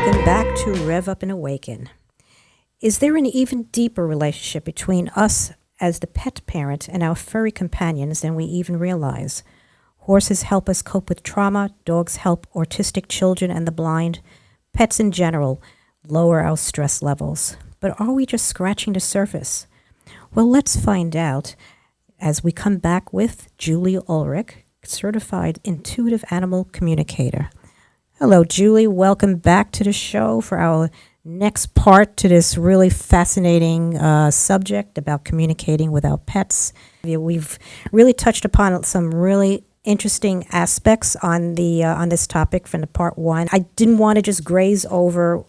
Welcome back to RevUP and Awaken. Is there an even deeper relationship between us as the pet parent and our furry companions than we even realize? Horses help us cope with trauma, dogs help autistic children and the blind, pets in general lower our stress levels. But are we just scratching the surface? Well, let's find out as we come back with Julie Ulrich, certified Intuitive Animal Communicator. Hello, Julie. Welcome back to the show for our next part to this really fascinating subject about communicating with our pets. We've really touched upon some really interesting aspects on the on this topic from the part one. I didn't want to just graze over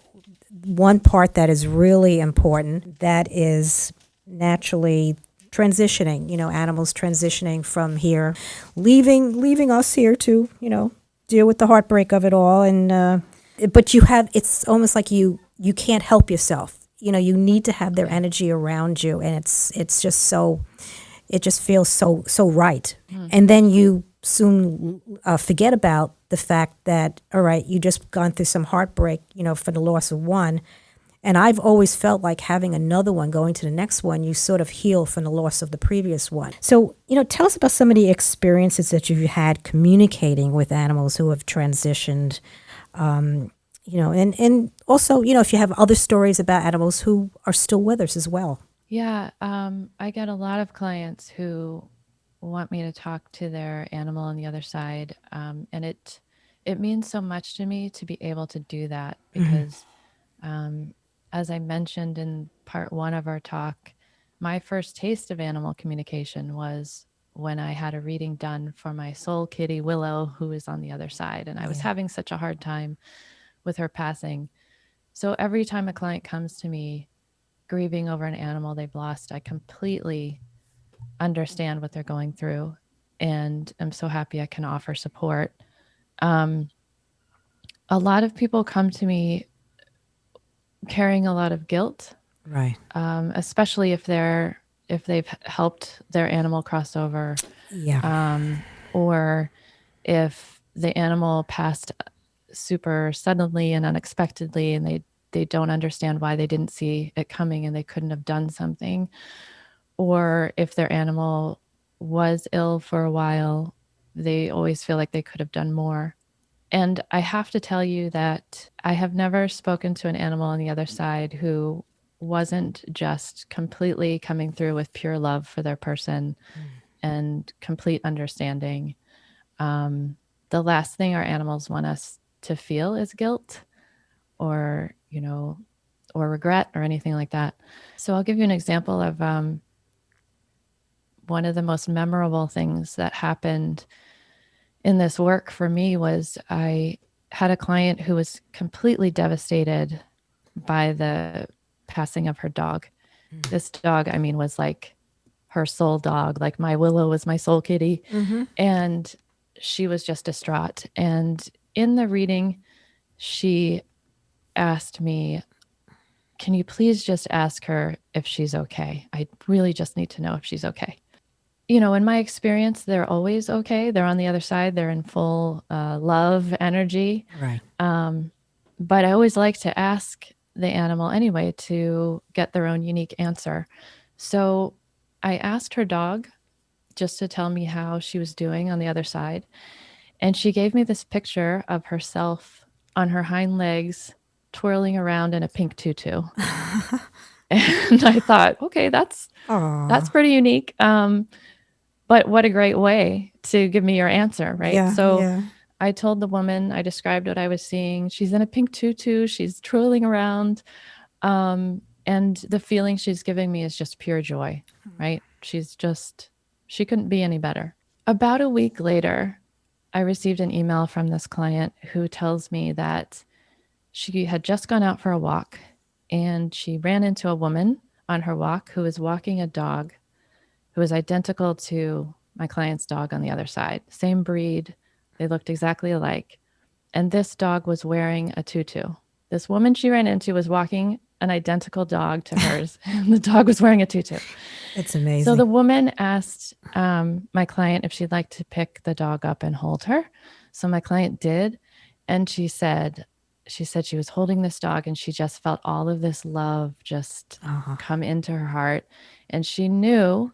one part that is really important, that is naturally transitioning, animals transitioning from here, leaving us here to, deal with the heartbreak of it all. And but it's almost like you can't help yourself. You need to have their energy around you, and it's just it just feels so right. And then you soon forget about the fact that, all right, you just gone through some heartbreak, for the loss of one. And I've always felt like having another one, going to the next one, you sort of heal from the loss of the previous one. So, tell us about some of the experiences that you've had communicating with animals who have transitioned, and also, if you have other stories about animals who are still with us as well. Yeah, I get a lot of clients who want me to talk to their animal on the other side, and it means so much to me to be able to do that because, as I mentioned in part one of our talk, my first taste of animal communication was when I had a reading done for my soul kitty Willow, who is on the other side, and I was having such a hard time with her passing. So every time a client comes to me grieving over an animal they've lost, I completely understand what they're going through, and I'm so happy I can offer support. A lot of people come to me carrying a lot of guilt, Right. especially if they've helped their animal cross over, or if the animal passed super suddenly and unexpectedly, and they don't understand why they didn't see it coming and they couldn't have done something, or if their animal was ill for a while, they always feel like they could have done more. And I have to tell you that I have never spoken to an animal on the other side who wasn't just completely coming through with pure love for their person and complete understanding. The last thing our animals want us to feel is guilt or, or regret or anything like that. So I'll give you an example of one of the most memorable things that happened in this work for me was I had a client who was completely devastated by the passing of her dog. This dog, was like her soul dog, like my Willow was my soul kitty. And she was just distraught. And in the reading, she asked me, can you please just ask her if she's okay? I really just need to know if she's okay. In my experience, they're always okay. They're on the other side. They're in full love energy. Right. But I always like to ask the animal anyway to get their own unique answer. So I asked her dog just to tell me how she was doing on the other side. And she gave me this picture of herself on her hind legs, twirling around in a pink tutu. And I thought, okay, that's pretty unique. But what a great way to give me your answer, right? So I told the woman, I described what I was seeing. She's in a pink tutu. She's twirling around. And the feeling she's giving me is just pure joy, right? She couldn't be any better. About a week later, I received an email from this client who tells me that she had just gone out for a walk and she ran into a woman on her walk who was walking a dog who was identical to my client's dog on the other side. Same breed. They looked exactly alike. And this dog was wearing a tutu. This woman she ran into was walking an identical dog to hers, and the dog was wearing a tutu. It's amazing. So the woman asked my client if she'd like to pick the dog up and hold her. So my client did. And she said she said she was holding this dog and she just felt all of this love just come into her heart. And she knew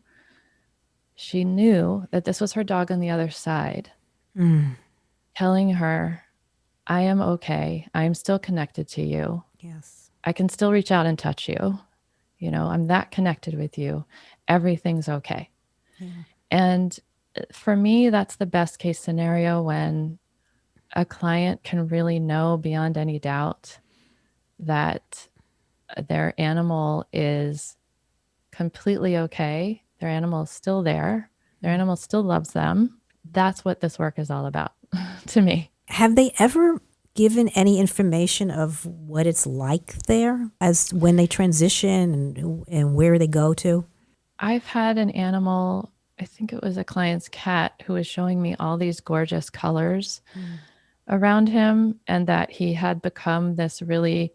that this was her dog on the other side, telling her, I am okay. I am still connected to you. Yes. I can still reach out and touch you. You know, I'm that connected with you. Everything's okay. Yeah. And for me, that's the best case scenario, when a client can really know beyond any doubt that their animal is completely okay. Their animal is still there. Their animal still loves them. That's what this work is all about to me. Have they ever given any information of what it's like there as when they transition and where they go to? I've had an animal, I think it was a client's cat, who was showing me all these gorgeous colors around him, and that he had become this really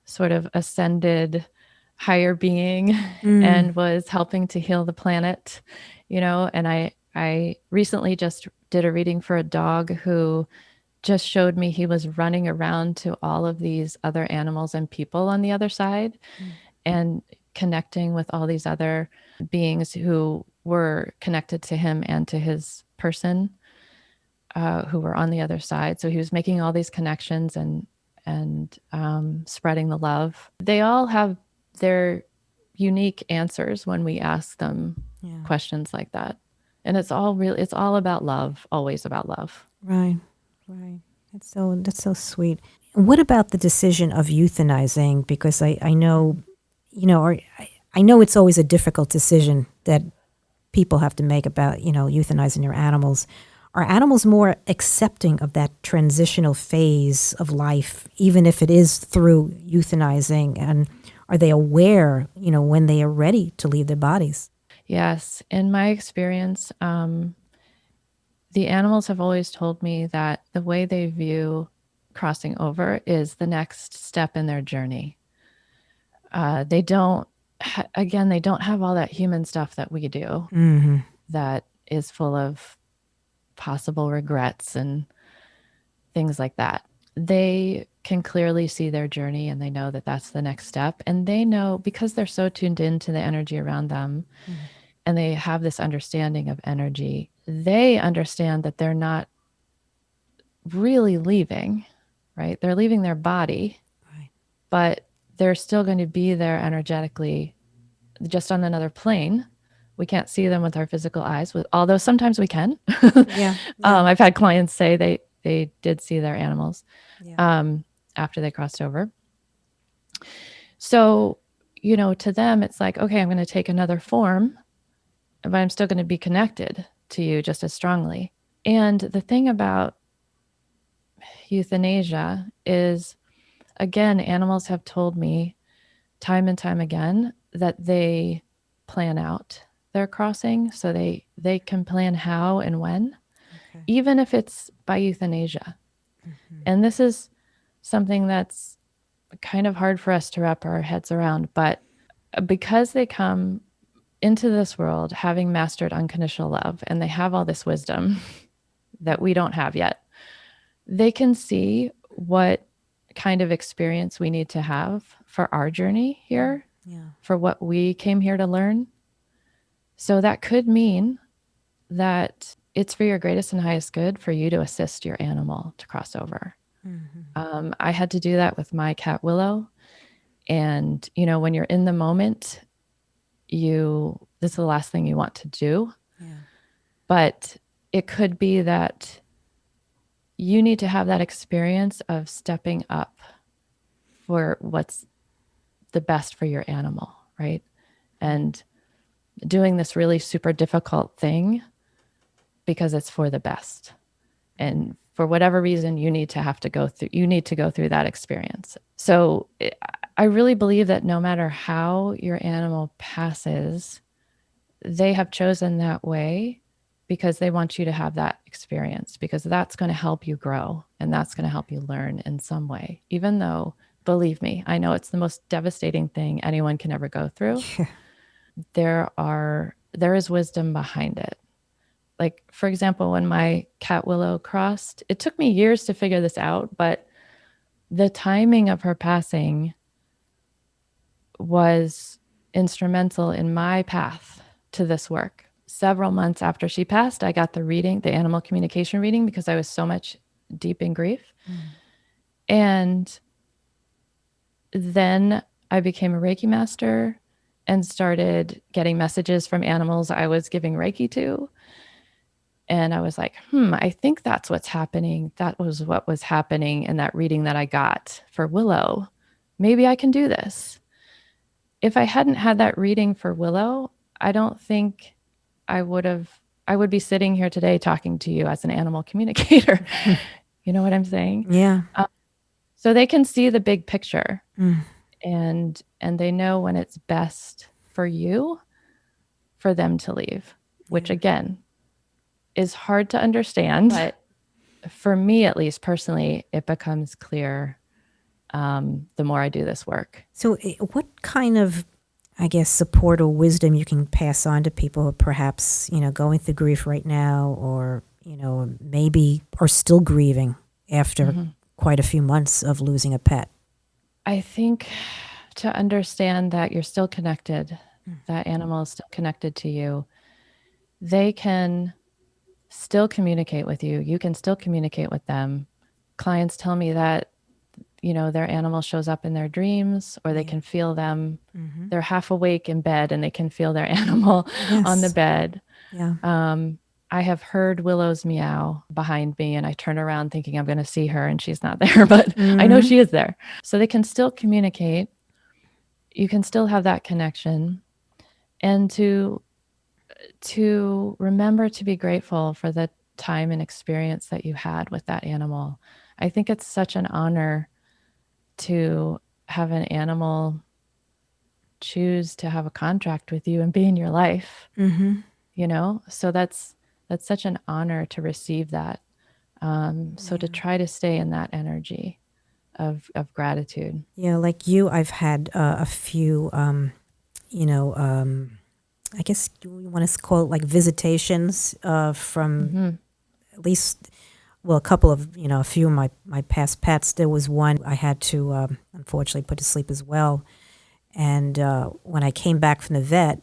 sort of ascended higher being and was helping to heal the planet, you know. And I recently just did a reading for a dog who just showed me he was running around to all of these other animals and people on the other side and connecting with all these other beings who were connected to him and to his person, who were on the other side. So he was making all these connections and spreading the love. They all have their unique answers when we ask them questions like that. And it's all about love, always about love. Right. That's so sweet. What about the decision of euthanizing? Because I know, I know it's always a difficult decision that people have to make about, euthanizing their animals. Are animals more accepting of that transitional phase of life, even if it is through euthanizing? And are they aware, when they are ready to leave their bodies? Yes. In my experience, the animals have always told me that the way they view crossing over is the next step in their journey. They don't have all that human stuff that we do, that is full of possible regrets and things like that. They can clearly see their journey, and they know that that's the next step. And they know, because they're so tuned into the energy around them, and they have this understanding of energy, they understand that they're not really leaving, right? They're leaving their body, but they're still going to be there energetically, just on another plane. We can't see them with our physical eyes, although sometimes we can. I've had clients say they did see their animals after they crossed over. So, to them, it's like, okay, I'm going to take another form, but I'm still going to be connected to you just as strongly. And the thing about euthanasia is, again, animals have told me time and time again that they plan out their crossing, so they can plan how and when, even if it's by euthanasia. And this is something that's kind of hard for us to wrap our heads around, but because they come into this world having mastered unconditional love, and they have all this wisdom that we don't have yet, they can see what kind of experience we need to have for our journey here, for what we came here to learn. So that could mean that it's for your greatest and highest good for you to assist your animal to cross over. I had to do that with my cat Willow. And, when you're in the moment, this is the last thing you want to do. But it could be that you need to have that experience of stepping up for what's the best for your animal, right? And doing this really super difficult thing because it's for the best. And for whatever reason, you need to go through that experience. So I really believe that no matter how your animal passes, they have chosen that way because they want you to have that experience, because that's going to help you grow and that's going to help you learn in some way, even though, believe me, I know it's the most devastating thing anyone can ever go through. There is wisdom behind it. Like, for example, when my cat Willow crossed, it took me years to figure this out, but the timing of her passing was instrumental in my path to this work. Several months after she passed, I got the reading, the animal communication reading, because I was so much deep in grief. And then I became a Reiki master and started getting messages from animals I was giving Reiki to. And I was like, I think that's what's happening. That was what was happening in that reading that I got for Willow. Maybe I can do this. If I hadn't had that reading for Willow, I don't think I would be sitting here today talking to you as an animal communicator. You know what I'm saying? Yeah. So they can see the big picture, and they know when it's best for you for them to leave, which again is hard to understand. But for me, at least personally, it becomes clear the more I do this work. So what kind of, I guess, support or wisdom you can pass on to people who are perhaps, going through grief right now, or, maybe are still grieving after quite a few months of losing a pet? I think to understand that you're still connected, that animal is still connected to you, they can still communicate with you. You can still communicate with them. Clients tell me that, their animal shows up in their dreams, or they can feel them. They're half awake in bed and they can feel their animal on the bed. Yeah. I have heard Willow's meow behind me, and I turn around thinking I'm going to see her and she's not there, but I know she is there. So they can still communicate. You can still have that connection, and to remember to be grateful for the time and experience that you had with that animal. I think it's such an honor to have an animal choose to have a contract with you and be in your life. So that's such an honor to receive that. So to try to stay in that energy of gratitude. Yeah, like you, I've had a few, I guess you want to call it like visitations from at least, well, a couple of, a few of my past pets. There was one I had to unfortunately put to sleep as well. And when I came back from the vet,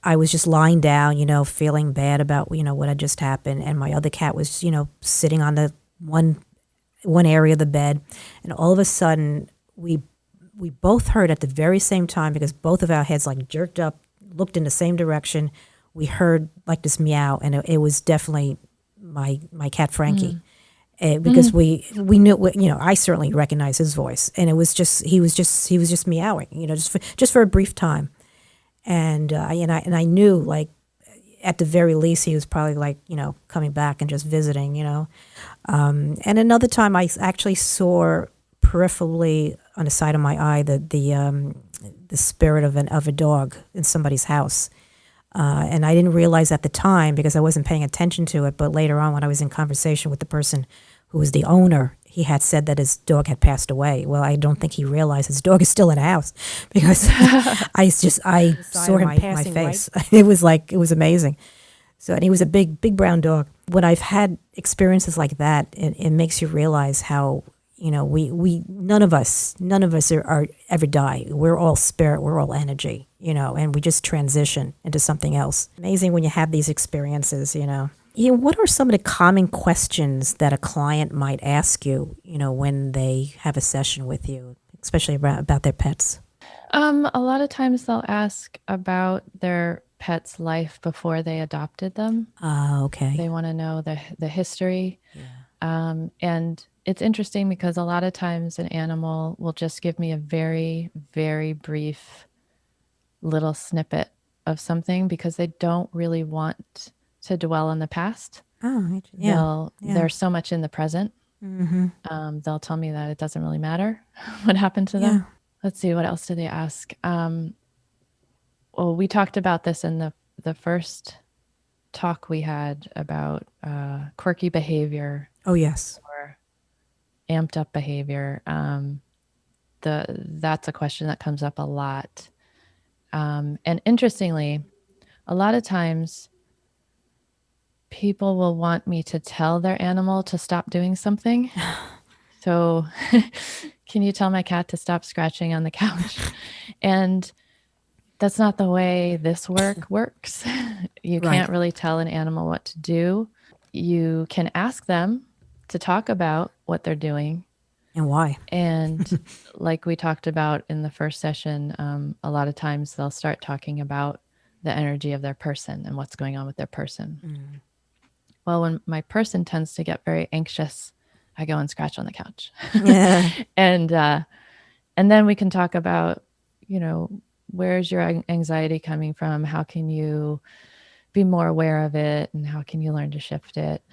I was just lying down, feeling bad about, what had just happened. And my other cat was, sitting on the one area of the bed. And all of a sudden, we both heard at the very same time, because both of our heads like jerked up, looked in the same direction. We heard like this meow, and it was definitely my cat Frankie. Because we knew, I certainly recognized his voice, and it was just he was just meowing, just for a brief time. And I knew, like, at the very least he was probably like, coming back and just visiting, and another time I actually saw peripherally on the side of my eye the spirit of a dog in somebody's house. And I didn't realize at the time because I wasn't paying attention to it. But later on, when I was in conversation with the person who was the owner, he had said that his dog had passed away. Well, I don't think he realized his dog is still in the house, because I saw him my face. Right? It was amazing. So, and he was a big brown dog. When I've had experiences like that, it makes you realize how, we none of us are ever die. We're all spirit. We're all energy, and we just transition into something else. Amazing when you have these experiences, what are some of the common questions that a client might ask you, when they have a session with you, especially about their pets? A lot of times they'll ask about their pet's life before they adopted them. Okay. They want to know the history. Yeah. And it's interesting because a lot of times an animal will just give me a very, very brief little snippet of something, because they don't really want to dwell on the past. Oh, yeah. They're so much in the present. They'll tell me that it doesn't really matter what happened to them. Let's see, what else did they ask? Well, we talked about this in the first talk we had about quirky behavior. Oh, yes. Or amped up behavior. That's a question that comes up a lot. And interestingly, a lot of times people will want me to tell their animal to stop doing something. So can you tell my cat to stop scratching on the couch? And that's not the way this work works. You Right. can't really tell an animal what to do. You can ask them to talk about what they're doing. And why? And like we talked about in the first session, a lot of times they'll start talking about the energy of their person and what's going on with their person. Well, when my person tends to get very anxious, I go and scratch on the couch. Yeah. And then we can talk about, where's your anxiety coming from? How can you be more aware of it? And how can you learn to shift it?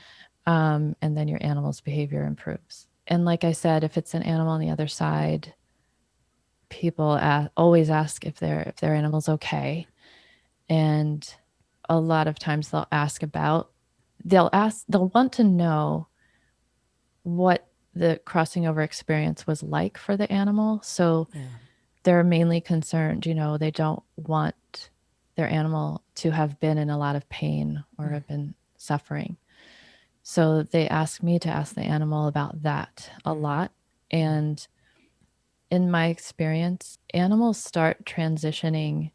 And then your animal's behavior improves. And like I said, if it's an animal on the other side, people always ask if their animal's okay. And a lot of times they'll want to know what the crossing over experience was like for the animal. So they're mainly concerned, they don't want their animal to have been in a lot of pain or have been suffering. So they ask me to ask the animal about that a lot. And in my experience, animals start transitioning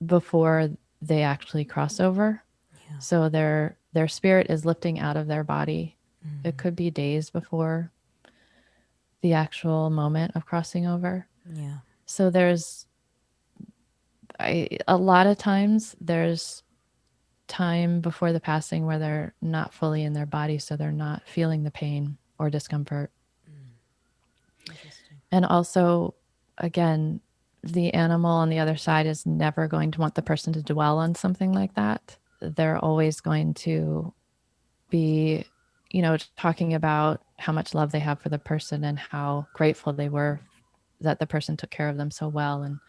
before they actually cross over. Yeah. So their spirit is lifting out of their body. It could be days before the actual moment of crossing over. Yeah. So a lot of times there's time before the passing where they're not fully in their body, so they're not feeling the pain or discomfort. Interesting. And also, again, the animal on the other side is never going to want the person to dwell on something like that. They're always going to be, talking about how much love they have for the person and how grateful they were that the person took care of them so well. And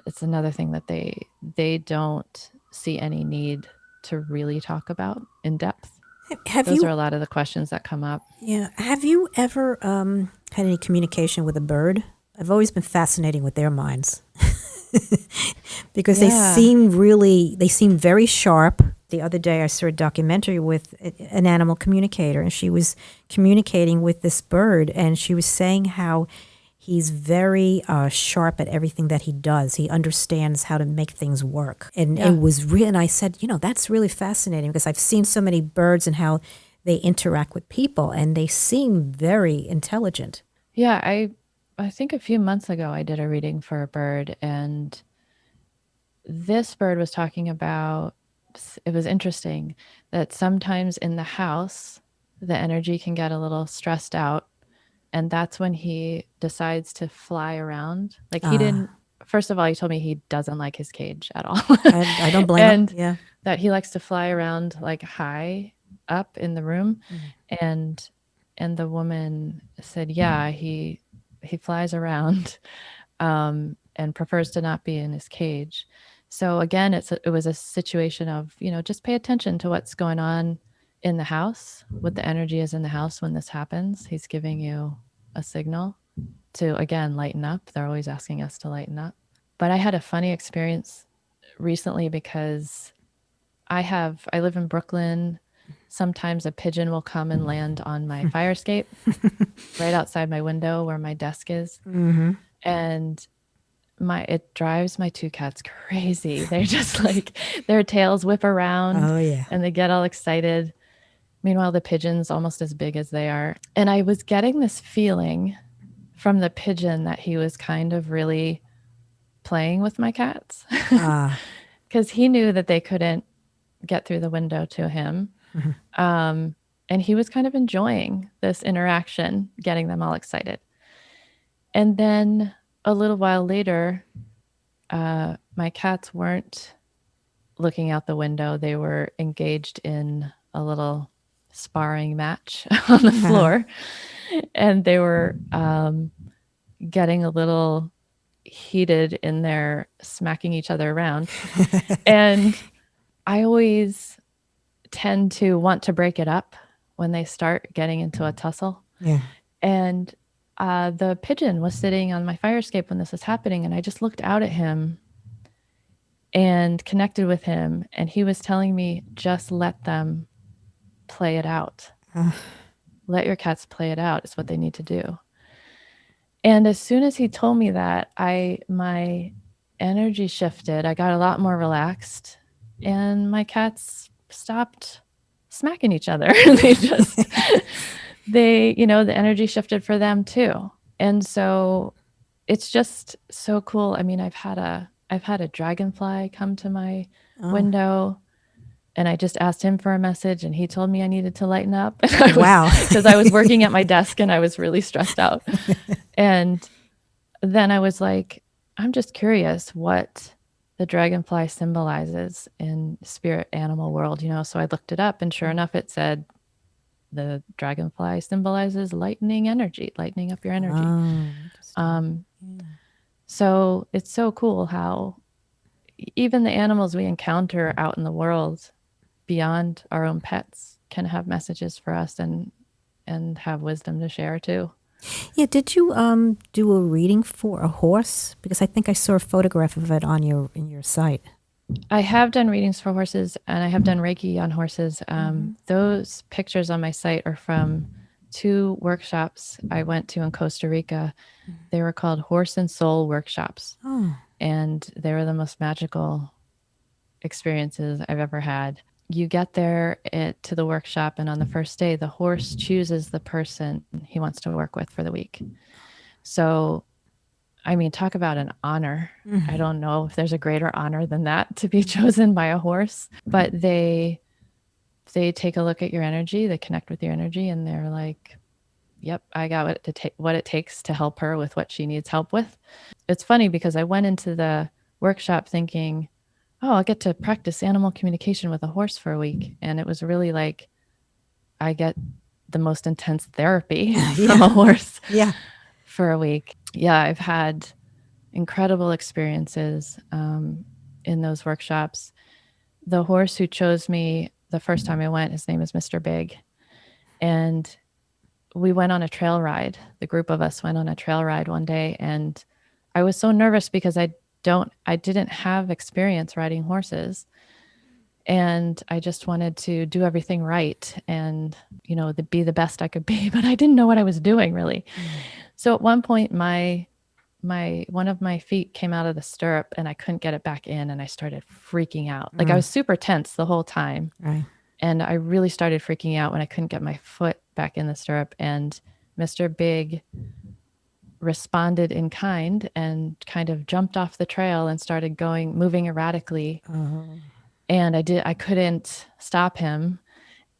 it's another thing that they don't see any need to really talk about in depth. Those are a lot of the questions that come up. Yeah. Have you ever had any communication with a bird? I've always been fascinated with their minds because they seem very sharp. The other day I saw a documentary with an animal communicator, and she was communicating with this bird, and she was saying how he's very sharp at everything that he does. He understands how to make things work. And it was real. And I said, that's really fascinating because I've seen so many birds and how they interact with people, and they seem very intelligent. Yeah, I think a few months ago I did a reading for a bird, and this bird was talking about, it was interesting that sometimes in the house, the energy can get a little stressed out. And that's when he decides to fly around. Like he didn't, first of all, he told me he doesn't like his cage at all. I don't blame him. Yeah. That he likes to fly around like high up in the room. And the woman said, yeah, he flies around and prefers to not be in his cage. So again, it was a situation of, just pay attention to what's going on in the house, what the energy is in the house when this happens. He's giving you a signal to, again, lighten up. They're always asking us to lighten up. But I had a funny experience recently because I live in Brooklyn. Sometimes a pigeon will come and land on my fire escape right outside my window where my desk is. And it drives my two cats crazy. They're just like, their tails whip around and they get all excited. Meanwhile, the pigeon's almost as big as they are. And I was getting this feeling from the pigeon that he was kind of really playing with my cats because he knew that they couldn't get through the window to him. And he was kind of enjoying this interaction, getting them all excited. And then a little while later, my cats weren't looking out the window. They were engaged in a little sparring match on the floor. And they were getting a little heated in their smacking each other around. And I always tend to want to break it up when they start getting into a tussle. Yeah. And the pigeon was sitting on my fire escape when this was happening. And I just looked out at him and connected with him. And he was telling me, just let them play it out. let your cats play it out. It's what they need to do. And as soon as he told me that, my energy shifted. I got a lot more relaxed, and my cats stopped smacking each other. They just the energy shifted for them too. And so it's just so cool. I mean, I've had a dragonfly come to my window, and I just asked him for a message, and he told me I needed to lighten up. Wow. Because I was working at my desk and I was really stressed out. And then I was like, I'm just curious what the dragonfly symbolizes in spirit animal world, So I looked it up, and sure enough, it said the dragonfly symbolizes lightening energy, lightening up your energy. Interesting. So it's so cool how even the animals we encounter out in the world beyond our own pets can have messages for us and have wisdom to share too. Yeah, did you do a reading for a horse? Because I think I saw a photograph of it on in your site. I have done readings for horses, and I have done Reiki on horses. Those pictures on my site are from 2 workshops I went to in Costa Rica. They were called Horse and Soul workshops. And they were the most magical experiences I've ever had. You get there to the workshop, and on the first day, the horse chooses the person he wants to work with for the week. So, I mean, talk about an honor. I don't know if there's a greater honor than that, to be chosen by a horse. But they take a look at your energy, they connect with your energy, and they're like, yep, I got what it takes to help her with what she needs help with. It's funny because I went into the workshop thinking, oh, I'll get to practice animal communication with a horse for a week. And it was really like, I get the most intense therapy from a horse for a week. Yeah, I've had incredible experiences in those workshops. The horse who chose me the first time I went, his name is Mr. Big. And we went on a trail ride. The group of us went on a trail ride one day, and I was so nervous because I didn't have experience riding horses, and I just wanted to do everything right and, be the best I could be, but I didn't know what I was doing really. So at one point, my one of my feet came out of the stirrup, and I couldn't get it back in, and I started freaking out. Like I was super tense the whole time. Right. And I really started freaking out when I couldn't get my foot back in the stirrup. And Mr. Big responded in kind and kind of jumped off the trail and started moving erratically. And I couldn't stop him.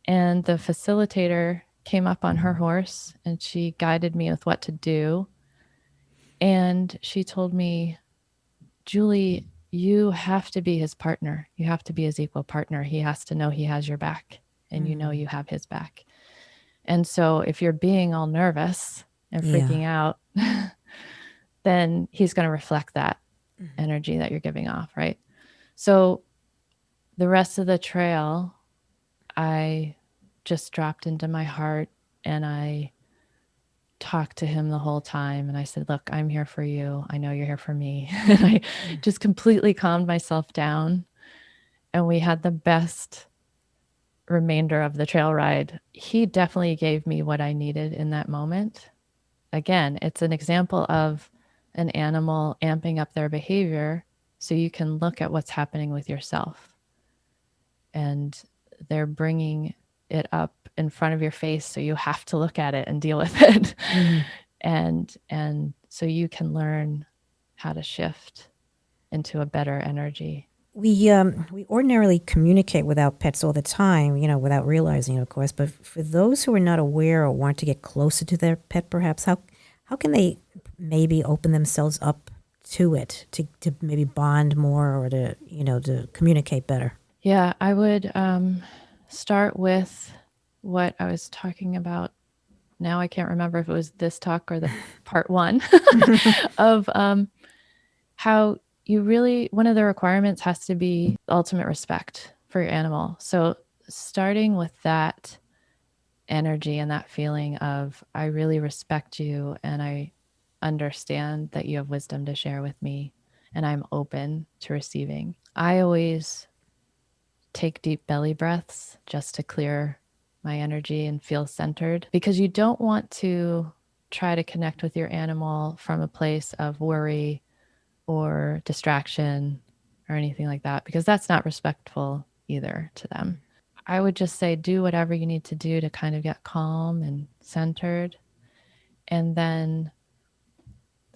And the facilitator came up on her horse, and she guided me with what to do. And she told me, Julie, you have to be his partner. You have to be his equal partner. He has to know he has your back, and you have his back. And so if you're being all nervous and freaking out, then he's going to reflect that energy that you're giving off, right? So the rest of the trail, I just dropped into my heart, and I talked to him the whole time. And I said, look, I'm here for you. I know you're here for me. And I just completely calmed myself down. And we had the best remainder of the trail ride. He definitely gave me what I needed in that moment. Again, it's an example of an animal amping up their behavior so you can look at what's happening with yourself. And they're bringing it up in front of your face, so you have to look at it and deal with it. And so you can learn how to shift into a better energy. We ordinarily communicate with our pets all the time, without realizing it, of course. But for those who are not aware or want to get closer to their pet, perhaps, how can they maybe open themselves up to it, to maybe bond more, or to communicate better? Yeah, I would start with what I was talking about. Now I can't remember if it was this talk or the part 1 of how you really, one of the requirements has to be ultimate respect for your animal. So starting with that energy and that feeling of, I really respect you, and I understand that you have wisdom to share with me, and I'm open to receiving. I always take deep belly breaths just to clear my energy and feel centered, because you don't want to try to connect with your animal from a place of worry or distraction or anything like that, because that's not respectful either to them. I would just say do whatever you need to do to kind of get calm and centered. And then,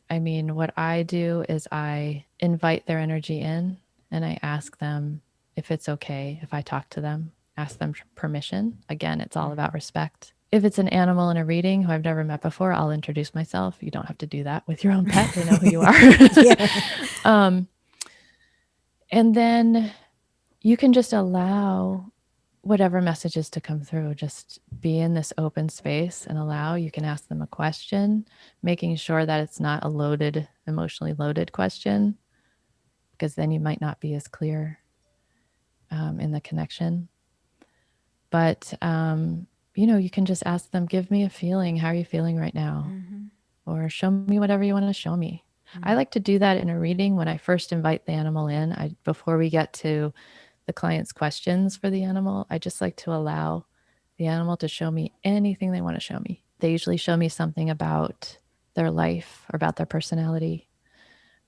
I mean, what I do is I invite their energy in and I ask them if it's okay if I talk to them, ask them permission. Again, it's all about respect. If it's an animal in a reading who I've never met before, I'll introduce myself. You don't have to do that with your own pet. They know who you are. And then you can just allow whatever messages to come through. Just be in this open space and allow. You can ask them a question, making sure that it's not a loaded, emotionally loaded question, because then you might not be as clear in the connection. But, you can just ask them, give me a feeling. How are you feeling right now? Or show me whatever you want to show me. I like to do that in a reading when I first invite the animal in. Before we get to the client's questions for the animal, I just like to allow the animal to show me anything they want to show me. They usually show me something about their life or about their personality,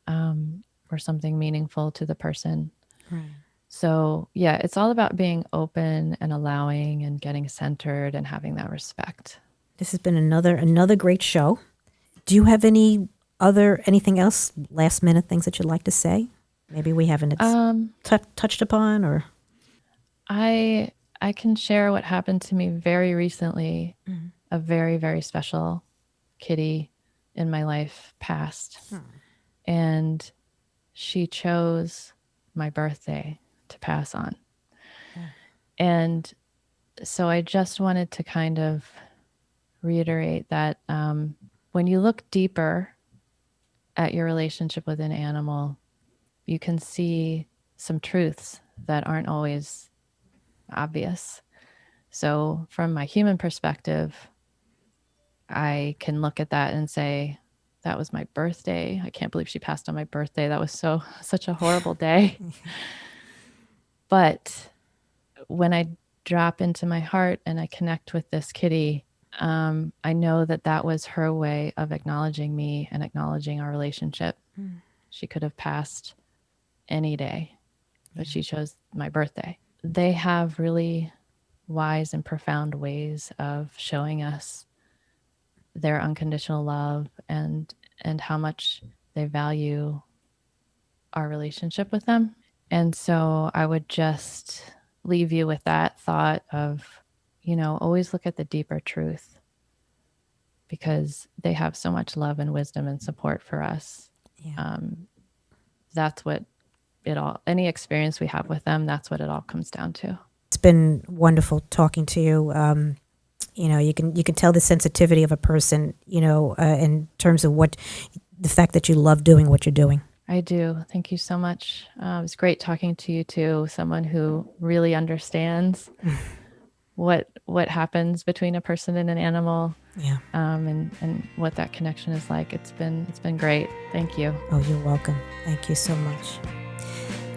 or something meaningful to the person. Right. So yeah, it's all about being open and allowing and getting centered and having that respect. This has been another great show. Do you have anything else, last minute things that you'd like to say? Maybe we haven't touched upon, or I can share what happened to me very recently. A very, very special kitty in my life passed, and she chose my birthday to pass on. And so I just wanted to kind of reiterate that when you look deeper at your relationship with an animal, you can see some truths that aren't always obvious. So from my human perspective, I can look at that and say, that was my birthday. I can't believe she passed on my birthday. That was such a horrible day. But when I drop into my heart and I connect with this kitty, I know that was her way of acknowledging me and acknowledging our relationship. She could have passed any day, but she chose my birthday. They have really wise and profound ways of showing us their unconditional love and how much they value our relationship with them. And so I would just leave you with that thought of, always look at the deeper truth, because they have so much love and wisdom and support for us. Yeah. That's what any experience we have with them, that's what it all comes down to. It's been wonderful talking to you. You can tell the sensitivity of a person, in terms of the fact that you love doing what you're doing. I do. Thank you so much. It was great talking to you too, someone who really understands what happens between a person and an animal. Yeah. And what that connection is like. It's been great. Thank you. Oh, you're welcome. Thank you so much.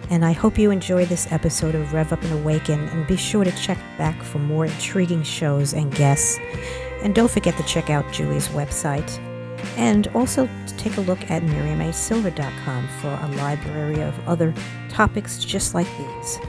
And I hope you enjoyed this episode of RevUP and Awaken, and be sure to check back for more intriguing shows and guests. And don't forget to check out Julie's website, and also to take a look at miriamasilver.com for a library of other topics just like these.